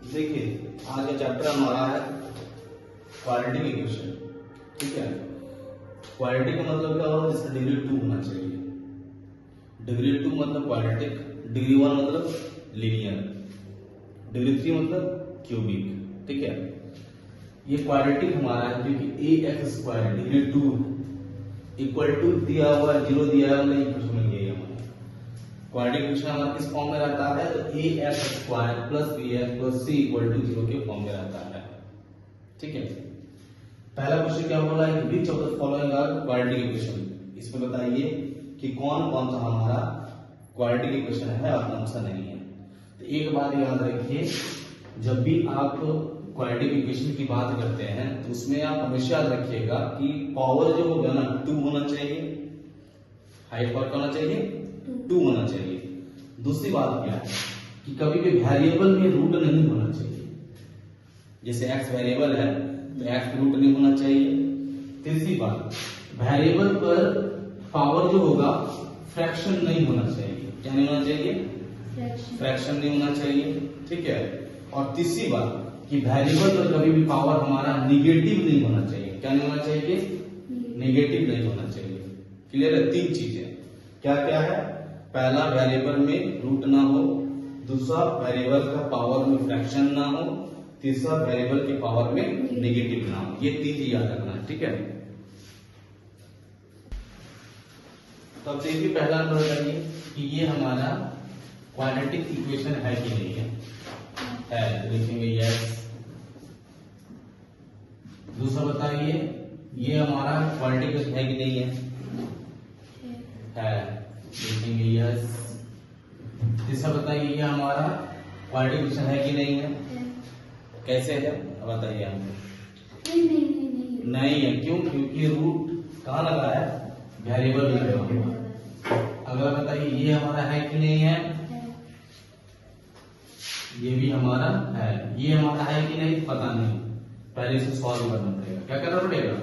देखिए आज का चैप्टर हमारा है क्वाड्रेटिक इक्वेशन। ठीक है, क्वाड्रेटिक का मतलब क्या होगा, जिसका डिग्री 2 होना चाहिए। डिग्री 2 मतलब क्वाड्रेटिक, डिग्री 1 मतलब लीनियर, डिग्री 3 मतलब क्यूबिक। ठीक है, ये क्वाड्रेटिक हमारा है क्योंकि a x square degree 2 equal to दिया हुआ है 0 दिया है, मतलब इक्वेशन मिल गई हमारा। क्वाड्रेटिक इक्वेशन हमारा किस फॉर्म में रहता है, तो a x square plus b x plus c equal to 0 के फॉर्म में रहता है। ठीक है, पहला क्वेश्चन क्या बोला है, which of the following are quadratic equation. इसमें बताइए कि कौन कौन सा हमारा क्वाड्रेटिक इक्वेशन है और कौन सा नहीं है। तो एक बात याद रखिए, जब भी आप क्वाड्रेटिक इक्वेशन की बात करते हैं तो उसमें आप हमेशा याद रखिएगा कि पावर जो होगा ना 2 होना चाहिए, हाई पावर का होना चाहिए 2 होना चाहिए। दूसरी बात क्या है कि कभी भी वेरिएबल में रूट नहीं होना चाहिए, जैसे x वेरिएबल है तो x रूट नहीं होना चाहिए। तीसरी बात, वेरिएबल पर पावर जो होगा फ्रैक्शन नहीं होना चाहिए। क्या नहीं होना चाहिए, फ्रैक्शन नहीं होना चाहिए। ठीक है, और तीसरी बात कि वेरिएबल पर कभी भी पावर हमारा निगेटिव नहीं होना चाहिए। क्या नहीं होना चाहिए, निगेटिव नहीं होना चाहिए। क्लियर है, 3 चीजें क्या क्या है, पहला वेरिएबल में रूट ना हो, दूसरा वेरिएबल का पावर में फ्रैक्शन ना हो, तीसरा वेरिएबल के पावर में नेगेटिव ना हो। ये 3 चीज याद रखना है। ठीक है, तो अब देखिए पहला नंबर बताइए कि ये हमारा क्वाड्रेटिक इक्वेशन है कि नहीं है। तो लिखेंगे यस। दूसरा बताइए ये हमारा क्वाड्रेटिक इक्वेशन है कि नहीं है, लिखेंगे यस। तीसरा बताइए ये हमारा क्वाड्रेटिक इक्वेशन है कि नहीं है, कैसे है बताइए हमको। नहीं है, क्यों, क्योंकि रूट कहाँ लगा है, वेरिएबल में लगा हुआ। अगला बताइए ये हमारा है कि नहीं है, ये भी हमारा है। ये हमारा है कि नहीं पता नहीं, पहले इसे सॉल्व करना पड़ेगा। क्या करना पड़ेगा,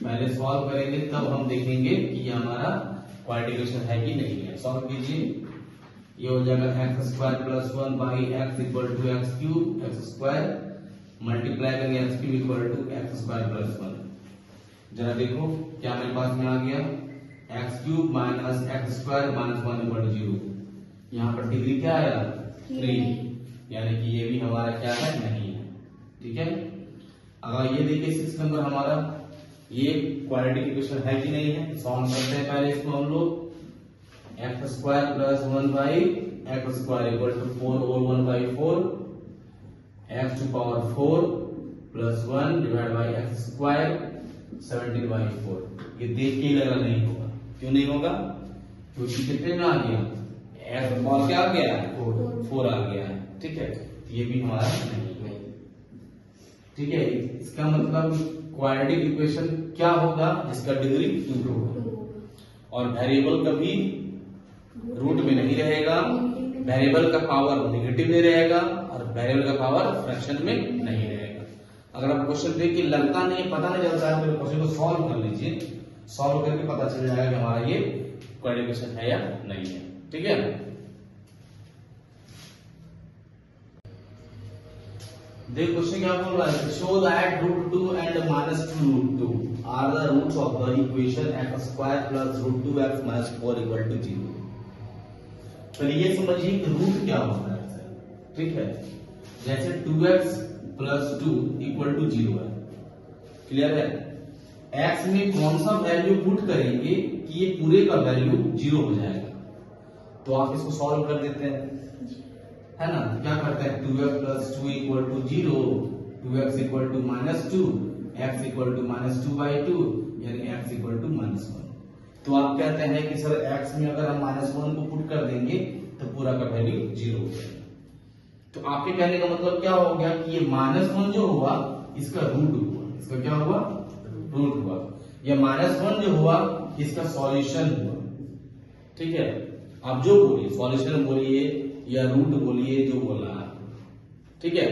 पहले सॉल्व करेंगे तब हम देखेंगे कि ये हमारा क्वाड्रेटिक इक्वेशन है कि नहीं है। सॉल्व कीजिए, ये हो जाएगा x square plus 1 by x equal to x cube, x square multiply करेंगे x cube equal to x square plus 1। जरा देखो क्या मेरे पास में आ गया, x cube minus x square minus 1 equal to 0। यहाँ पर डिग्री क्या आया, 3, यानी कि ये भी हमारा क्या है, नहीं है। ठीक है, अगर ये देखिए 6 नंबर हमारा ये क्वाड्रेटिक इक्वेशन है कि नहीं है, सॉल्व करते हैं। पहले इसको हम लोग x square plus 1 by x square equal to 4 और 1 by 4, x to power 4 plus 1 divide by x square 17 by 4। ये देख के ही लगा नहीं होगा, क्यों नहीं होगा, क्योंकि कितने में आ गया, एक्स पावर क्या आ गया, 4 आ गया है। ठीक है, ये भी हमारा नहीं है। ठीक है, इसका मतलब क्वाड्रेटिक इक्वेशन क्या होगा, जिसका डिग्री 2 होगा और वेरिएबल कभी रूट में नहीं रहेगा, वेरिएबल का पावर नेगेटिव में रहेगा और वेरिएबल का पावर फ्रैक्शन में नहीं रहेगा। अगर आप क्वेश्चन देखिए लगता नहीं, पता नहीं चलता है, तो क्वेश्चन को सॉल्व कर लीजिए, सॉल्व करके पता चल जाएगा कि हमारा ये क्वाड्रेटिक इक्वेशन है या नहीं है। ठीक है, देख क्वेश्चन क्या बोल रहा है, show that root 2 and minus 2 root 2 are the roots of the equation x square plus root 2x minus 4 equal to 0। तो ये समझिए कि रूट क्या होता है। ठीक है, जैसे 2x प्लस 2 इक्वल टू 0 है, क्लियर है, x में कौन सा वैल्यू पुट करेंगे कि ये पूरे का वैल्यू 0 हो जाएगा, तो आप इसको सॉल्व कर देते हैं, है ना। क्या करते हैं, 2x plus 2 equal to 0, 2x equal to minus 2, x equal to minus 2 by 2, यानी x इक्वल टू माइनस 1। तो आप कहते हैं कि सर x में अगर हम माइनस 1 को पुट कर देंगे तो पूरा का वैल्यू 0 हो जाएगा। तो आपके कहने का मतलब क्या हो गया कि ये माइनस 1 जो हुआ इसका रूट हुआ, इसका क्या हुआ, रूट हुआ। या माइनस 1 जो हुआ इसका सॉल्यूशन हुआ। ठीक है, आप जो बोलिए, सॉल्यूशन बोलिए या रूट बोलिए, जो बोलना है। ठीक है,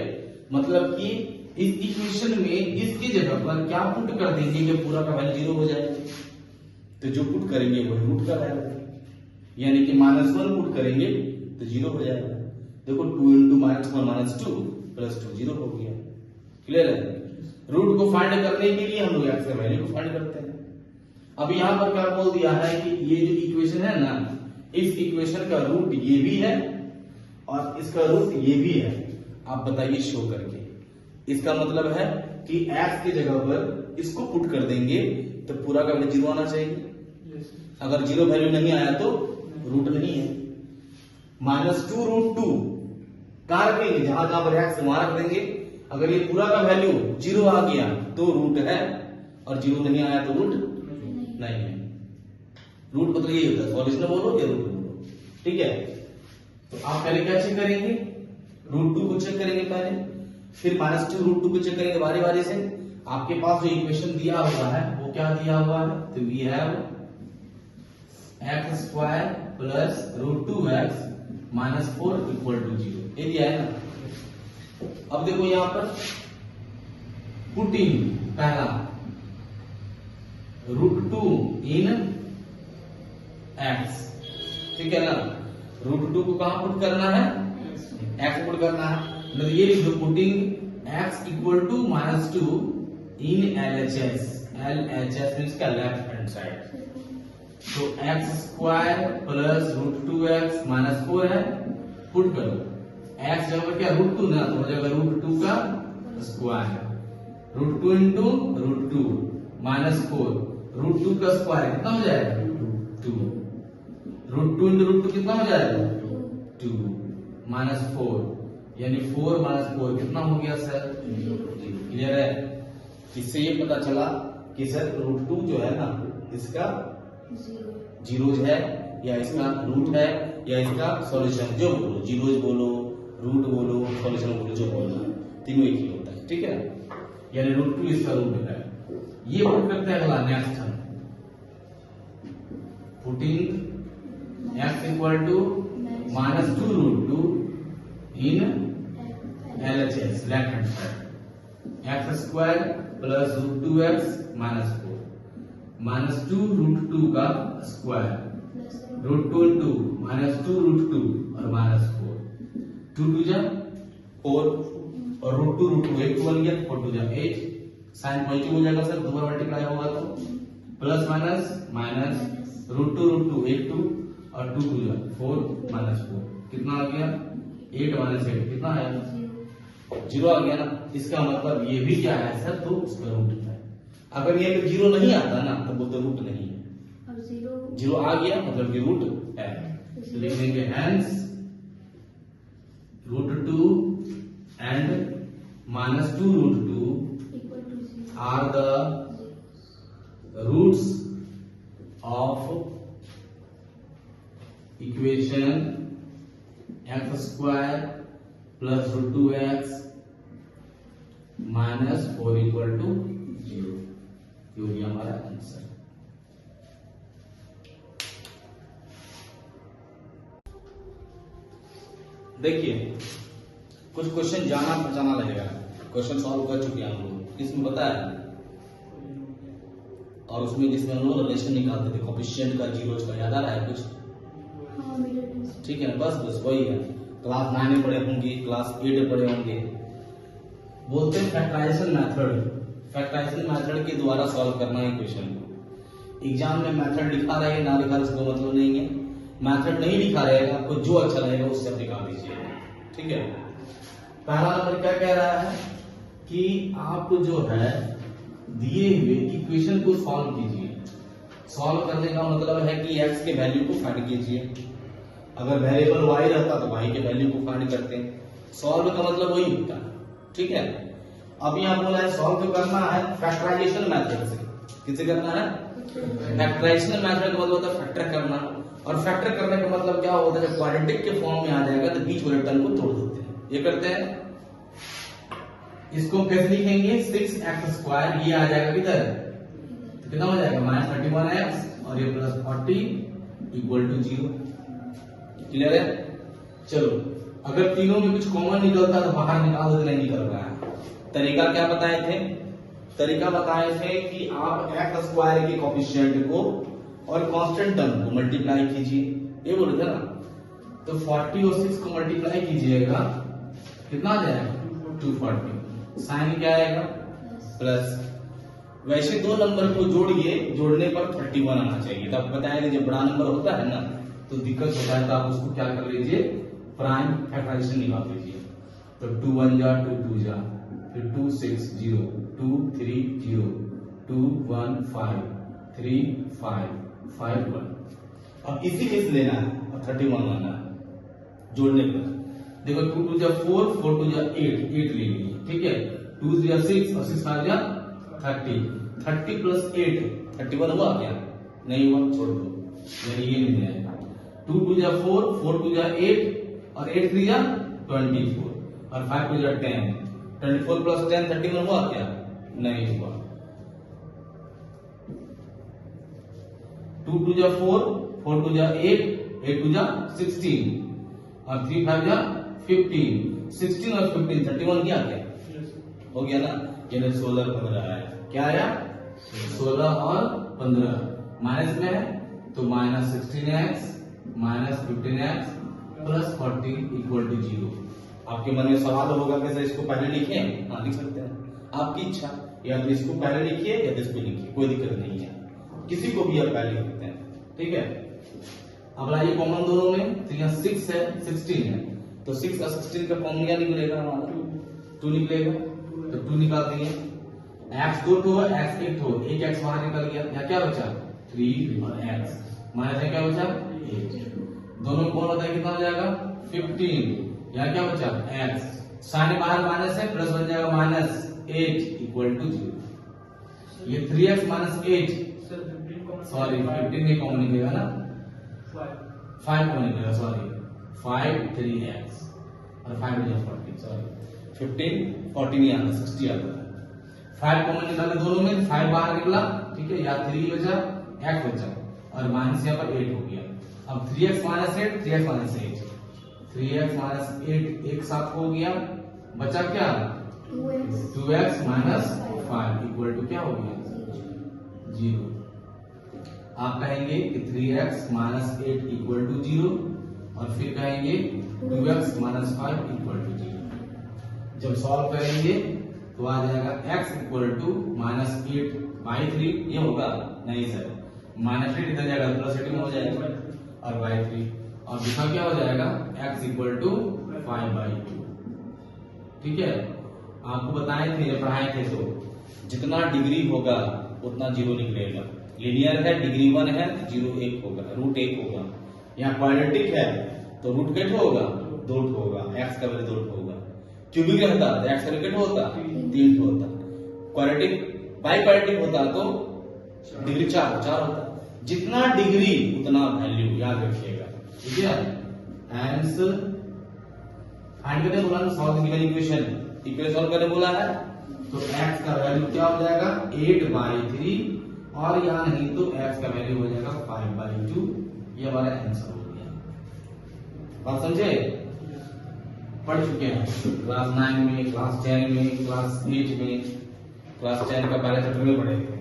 मतलब कि इस इक्वेशन में इसकी जगह पर क्या पुट कर देंगे कि पूरा का वैल्यू 0 हो जाएगा, तो जो पुट करेंगे वही रूट का वैल्यू, यानी कि माइनस 1 पुट करेंगे तो 0 हो जाएगा। देखो 2 इंटू -1 प्लस 2 0 हो गया। क्लियर है? रूट को फाइंड करने के लिए हम लोग एक्स का वैल्यू को फाइंड करते हैं। अब यहां पर क्या बोल दिया है कि ये जो इक्वेशन है ना, इस इक्वेशन का रूट ये भी है और इसका रूट ये भी है। आप बताइए शो करके। इसका मतलब है कि x की जगह पर इसको पुट कर देंगे तो पूरा का वैल्यू 0 आना चाहिए। अगर 0 वैल्यू नहीं आया तो रूट नहीं है। -2√2 कहां रखेंगे? जहां जहां पर x वहां रख देंगे। अगर ये पूरा का वैल्यू 0 आ गया तो रूट है और 0 नहीं आया तो रूट नहीं है। रूट मतलब ये होता है, सॉल्यूशन बोलो या रूट बोलो। ठीक है, तो आप पहले क्या चेक करेंगे? √2 को चेक करेंगे पहले, फिर -2√2 को चेक करेंगे बारी बारी से। आपके पास जो इक्वेशन दिया हुआ है वो क्या दिया हुआ है? तो we have x² plus √2x -4 = 0। ये दिया है ना। अब देखो यहां पर पुटिंग पहला √2 इन x, ठीक है ना। √2 को कहां पुट करना है? x पुट करना है। मतलब ये लिख दो, पुटिंग x = -2 इन LHS। LHS मींस का लेफ्ट हैंड साइड। तो x² प्लस √2x -4 है, पुट करो। x जगह पर क्या √2 ना, तो हो जाएगा √2 का स्क्वायर। √2 इंटू √2 -4, √2 का स्क्वायर कितना हो जाएगा? 2। √2 इंटू √2 कितना हो जाएगा? 2 -4, यानी 4 - 4 कितना हो गया सर? 0। क्लियर है? इससे ये पता चला कि सर √2 जो है ना, इसका 0 है या इसका रूट है या इसका सॉल्यूशन, जो बोलो, 0 बोलो, रूट बोलो, सॉल्यूशन बोलो, जो बोलो, तीनों एक ही होता है। ठीक है, यानी √2 इसका रूट है। ये पुट करते हैं अगला नेक्स्ट हम, पुटिंग x = -2√2 इन LHS left hand side. x² plus √2x -4, -2√2 का स्क्वायर, √2 इंटू -2√2 और -4, 2 2 जा 4 और √2 8 बन गया, 4 2 जा 8, साइन पॉजिटिव हो जाएगा सर, दोबारा मल्टीप्लाई होगा तो प्लस माइनस √2 8 2 और 2 2 जा 4 -4 कितना आ गया? 8 - 8 कितना आया? 0 आ गया ना। इसका मतलब ये भी क्या है सर? तो उसका रूट है। अगर ये 0 नहीं आता ना तो वो तो रूट नहीं है। 0 आ गया मतलब कि रूट है। तो लिख देंगे hence √2 and -2√2 are the roots of equation x² plus √2x -4 = 0। ये हो गया हमारा आंसर। देखिए कुछ क्वेश्चन जाना पहचाना लगेगा। क्वेश्चन सॉल्व कर चुके हैं हम लोग, इसमें बताया, और उसमें जिसमें हम लोग रिलेशन निकालते थे कोफिशिएंट का, जीरोज का, याद आ रहा है कुछ? ठीक है, बस वही है। क्लास 9 में पढ़े होंगे, क्लास 8 में पढ़े होंगे। बोलते हैं फैक्टराइजेशन मेथड। फैक्टराइजेशन मेथड के द्वारा सॉल्व करना है क्वेश्चन को। एग्जाम में मेथड लिखा रहे ना लिखा इसका मतलब नहीं है। मेथड नहीं लिखा रहेगा, आपको जो अच्छा लगेगा उससे आप निकाल दीजिएगा। ठीक है, पहला नंबर क्या कह रहा है कि आप जो है दिए हुए इक्वेशन को सॉल्व कीजिए। सॉल्व करने का मतलब है कि x के वैल्यू को फाइंड कीजिए। अगर वेरिएबल y रहता तो y के वैल्यू को फाइंड करते हैं। सॉल्व का मतलब वही होता है। ठीक है, अब यहाँ बोला है सॉल्व तो करना है फैक्टराइजेशन मेथड से। किससे करना है? फैक्टराइजेशन मेथड का मतलब होता है फैक्टर करना, और फैक्टर करने का मतलब क्या होता है? जब क्वाड्रेटिक के फॉर्म में आ जाएगा तो बीच वाले टर्म को तोड़ देते हैं। ये करते हैं, इसको कैसे लिखेंगे? 6x², ये आ जाएगा किधर? तो कितना हो जाएगा? -31x और ये +40 = 0। क्लियर है? चलो, अगर तीनों में कुछ कॉमन निकलता तो बाहर निकाल दो, नहीं निकल रहा है। तरीका क्या बताए थे? तरीका बताए थे कि आप x² के कोफिशिएंट को और कांस्टेंट टर्म को मल्टीप्लाई कीजिए। ये बोले थे ना, तो 40 और 6 को मल्टीप्लाई कीजिएगा, कितना आ जाएगा 240। साइन क्या आएगा प्लस। वैसे दो नंबर को जोड़िए, जोड़ने पर 31 आना चाहिए। तो आपको बताया जब बड़ा नंबर होता है ना तो दिक्कत होता है, तो आप उसको क्या कर लीजिए, प्राइम फैक्टराइजेशन निकाल लीजिए। तो 2 1 जा 2 2 जा, फिर 2 6 0 2 3 0 2 1 5 3 5 5 1। अब इसी केस लेना है, अब 31 लाना है जोड़ने पर। देखो 2 2 जा 4 4 2 जा 8 8 ले लीजिए, ठीक है। 2 3 जा 6 और 6 5 जा 30 30 प्लस 8 31 हुआ क्या? नहीं हुआ, छोड़ दो, यानी ये नहीं आएगा। 2 2 जा 4 4 2 जा 8 और 8 3 जा 24 और 5 2 जा 10 24 प्लस 10 31 हुआ क्या? नहीं हुआ। 2 2 जा 4 4 2 जा 8 8 2 जा 16 और 3 5 जा 15 16 और 15 31 क्या क्या हो गया ना। यानी 16 15 आया, क्या आया 16 और 15। माइनस में है तो minus 16x minus 15x plus 40 equal to 0। आपके मन में सवाल होगा कैसे इसको पहले लिखे? हाँ लिख सकते हैं, आपकी इच्छा, या तो इसको पहले लिखिए या तो इसको लिखिए, कोई दिक्कत नहीं है, किसी को भी आप पहले लिख सकते हैं, ठीक है। अब लाइए कॉमन दोनों में, तो यहाँ 6 है 16 है, तो 6 और 16 का कॉमन क्या निकलेगा हमारा 2 निकलेगा, तो 2 निकाल देंगे। x 2 हो x 1 हो, एक x बाहर निकल गया, यहाँ क्या बचा 3 और x माइनस क्या बचा 8, दोनों कौन होता है कितना हो जाएगा 15, यहाँ क्या बचा x, साइन बाहर माइनस है प्लस बन जाएगा माइनस 8 इक्वल टू 0। ये 3x माइनस 8 सॉरी 15 नहीं कॉमन निकलेगा ना, 5 कॉमन निकलेगा, सॉरी 5 3x और 5 40 सॉरी 15 40 नहीं आता 60 आता है। 5 कॉमन निकाले दोनों में, 5 बाहर निकला, ठीक है, या 3 बचा x बचा और माइनस यहाँ पर 8 हो गया। अब 3x minus 8 3x minus 8 3x minus 8 एक साथ हो गया, बचा क्या 2x माइनस 5 इक्वल टू क्या हो गया 0। आप कहेंगे कि 3x माइनस 8 इक्वल टू 0 और फिर कहेंगे 2x माइनस 5 इक्वल टू 0। जब सॉल्व करेंगे तो आ जाएगा x equal to minus 8 by 3, ये होगा नहीं सर, माइनस 8 इधर जाएगा प्लस 8 हो जाएगा और बाई 3, और दूसरा क्या हो जाएगा x इक्वल टू 5 बाई 2, ठीक है। आपको बताए थे जब पढ़ाए थे तो जितना डिग्री होगा उतना 0 निकलेगा, लीनियर है डिग्री 1 है 0 1 होगा, रूट 1 होगा। यहाँ क्वाड्रेटिक है तो रूट कितना होगा 2 होगा, x का वैल्यू 2 होगा। क्यूबिक रहता तो x का वैल्यू होता 3 होता, क्वाड्रेटिक बाई क्वाड्रेटिक होता तो डिग्री 4 होता। जितना डिग्री उतना वैल्यू, याद रखिएगा, ठीक है। हैंस फाइंड करने बोला ना, solve the given equation solve करने बोला है, तो x का वैल्यू क्या हो जाएगा 8 बाई 3 और यहाँ नहीं तो x का वैल्यू हो जाएगा 5 बाई 2। ये हमारा आंसर हो गया, बात समझे। पढ़ चुके हैं क्लास 9 में, क्लास 10 में, क्लास 8 में, क्लास 10 का पहले चैप्टर में पढ़े थे।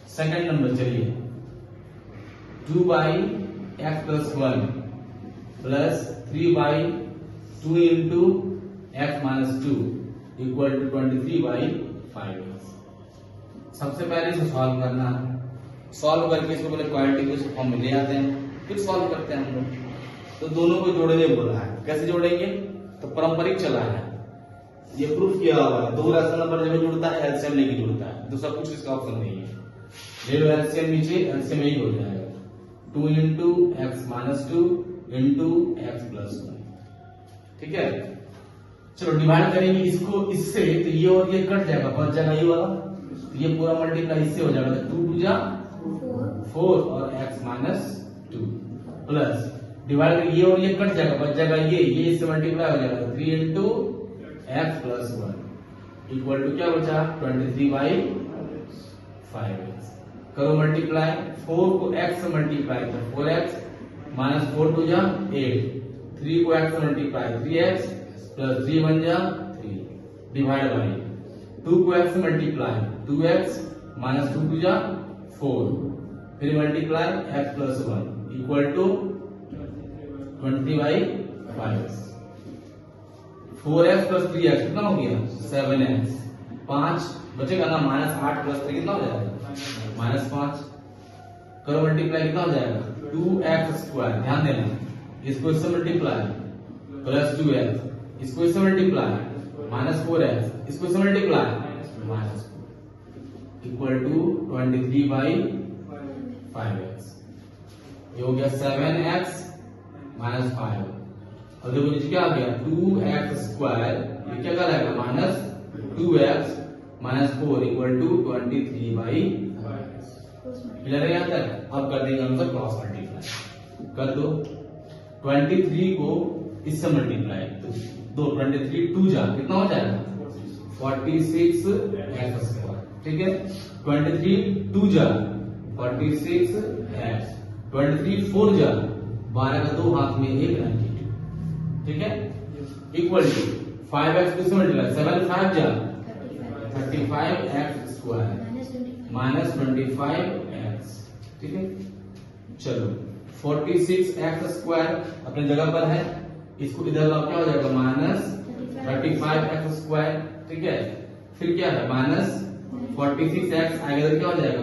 सेकंड नंबर चलिए, 2 by x plus 1 plus 3 by 2 into x minus 2 equal to 23 by 5। सबसे पहले इसे सॉल्व करना है, सॉल्व करके इसको पहले क्वाड्रेटिक के फॉर्म में ले आते हैं, फिर सॉल्व करते हैं हम लोग। तो दोनों को जोड़ने बोला है, कैसे जोड़ेंगे, तो पारंपरिक चला है, ये प्रूफ किया हुआ है। 2 रैशनल नंबर जब जुड़ता है एलसीएम लेके जुड़ता है, दूसरा कुछ इसका ऑप्शन नहीं है। ले लो एलसीएम, नीचे एलसीएम यही हो जाएगा 2 into x minus 2 into x plus 1, ठीक है। चलो डिवाइड करेंगे इसको इससे, तो ये और ये कट जाएगा, बच जाएगा ये वाला, तो ये पूरा मल्टीप्लाई इससे हो जाएगा 2 2 जा 4 और x माइनस 2 प्लस डिवाइड ये और ये कट जाएगा, बच जाएगा ये इससे मल्टीप्लाई हो जाएगा 3 into x plus 1 equal to क्या बचा 23 बाई 5। करो मल्टीप्लाई, 4 को x से मल्टीप्लाई तो 4x माइनस 4 2 जा 8, 3 को x से मल्टीप्लाई 3x प्लस 3 बन जा 3 डिवाइड बाई 2 को x से मल्टीप्लाई 2x माइनस 2 2 जा 4, फिर multiply x plus 1 equal to 20/5। 4x plus 3x कितना हो गया 7x। 5 बचेगा ना, -8 प्लस 3 कितना हो जाएगा -5। करो मल्टीप्लाई, कितना हो जाएगा 2x²। ध्यान देना, इसको इससे मल्टीप्लाई प्लस 2x, इसको इससे मल्टीप्लाई -4x, इसको इससे मल्टीप्लाई -4 इक्वल टू 23/5x। ये हो गया 7x -5। और देखो नीचे क्या आ गया 2x², ये क्या कराएगा -2x -4 इक्वल टू 23/5। क्लियर है यहाँ तक। अब कर देंगे हम सब क्रॉस मल्टीप्लाई। कर दो 23 को इससे मल्टीप्लाई, तो 23 2 जा कितना हो जाएगा 46x²। ठीक है, 23 2 जा 46x, 23 4 जा 12 का 2 हाथ में 1 92। ठीक है, इक्वल टू 5x किससे मल्टीप्लाई 7 5 जा 35x² -25x। ठीक है, चलो 46x² अपनी जगह पर है, इसको इधर लाओ क्या हो जाएगा -35x²। ठीक है, फिर क्या है -46x आगे इधर क्या हो जाएगा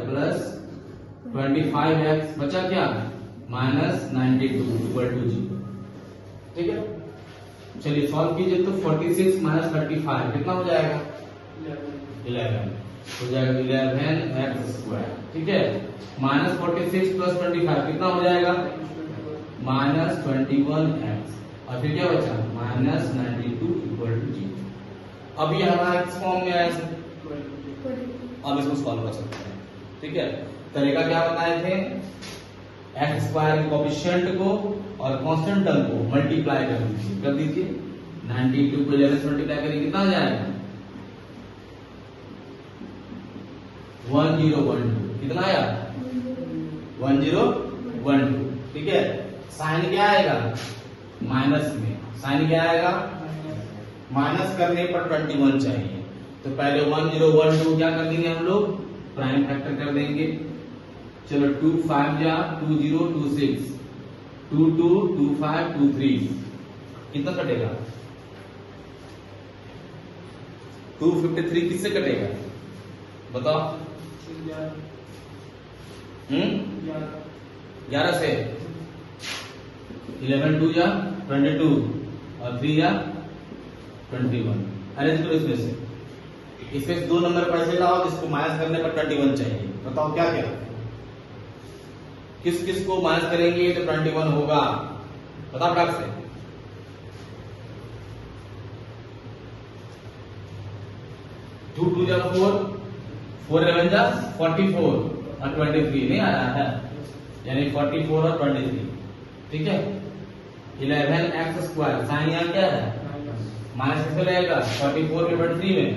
+25x, बचा क्या -92 इक्वल टू 0। ठीक है, चलिए सॉल्व कीजिए तो 46 -35 कितना हो जाएगा 11 हो जाएगा 11x²। ठीक है, -46 + 25 कितना हो जाएगा -21x। और फिर क्या बचा -92 इक्वल टू 0। अब ये हमारा किस फॉर्म में आया, अब इसको सॉल्व कर सकते हैं। ठीक है, तरीका क्या बताए थे, x² के कोएफिशिएंट को और कांस्टेंट टर्म को मल्टीप्लाई कर दीजिए। 92 को 11 से मल्टीप्लाई करेंगे कितना आ जाएगा 1012। कितना आया 1012। ठीक है, साइन क्या आएगा माइनस में, साइन क्या आएगा माइनस करने पर 21 चाहिए, तो पहले 1012 क्या कर देंगे हम लोग प्राइम फैक्टर कर देंगे। चलो 2 5 जा 2 0 2 6 2 2 2 5 2 3 कितना कटेगा 253 किससे कटेगा बताओ 11 से 11 2 जा 22 और 3 जा 21। अरेंज करो इसमें से, इसमें 2 नंबर पर से लाओ जिसको माइनस करने पर 21 चाहिए। बताओ क्या क्या किस किस को माइनस करेंगे तो 21 होगा, बताओ फटाक से। 2 2 जा 4 4 11 जा 44 और 23 नहीं आया है, यानी 44 और 23। ठीक है, 11x²। साइन यहाँ क्या है माइनस किसमें रहेगा 44 में 23 में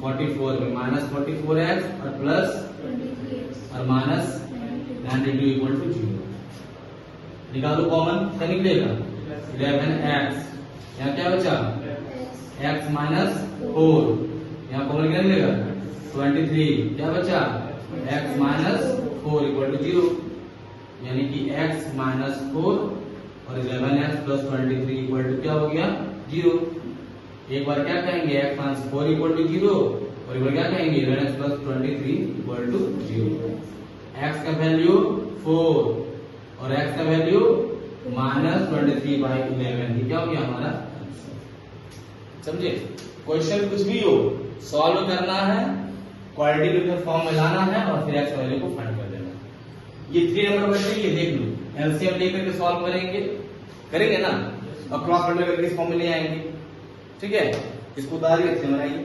44 में -44x और प्लस और -92 इक्वल टू 0। निकालो कॉमन, क्या निकलेगा 11x, यहाँ क्या बचा x -4, यहाँ कॉमन क्या निकलेगा 23, क्या बचा x -4 इक्वल टू 0, यानी कि x -4 और 11x + 23 इक्वल टू क्या हो गया 0। एक बार क्या कहेंगे x -4 इक्वल टू 0 और एक बार क्या कहेंगे 11x + 23 इक्वल टू 0। x का वैल्यू 4 और x का वैल्यू -23/11, क्या हो गया हमारा। समझे, क्वेश्चन कुछ भी हो सॉल्व करना है, क्वाड्रेटिक इक्वेशन फॉर्म में लाना है और फिर x वैल्यू को फाइंड कर देना। ये 3 नंबर बच्चे ये देख लो, एलसीएम लेकर के सॉल्व करेंगे ना, और क्रॉस मल्टीप्लाई करके इस फॉर्म में ले आएंगे। ठीक है, इसको उतारिए बनाइए।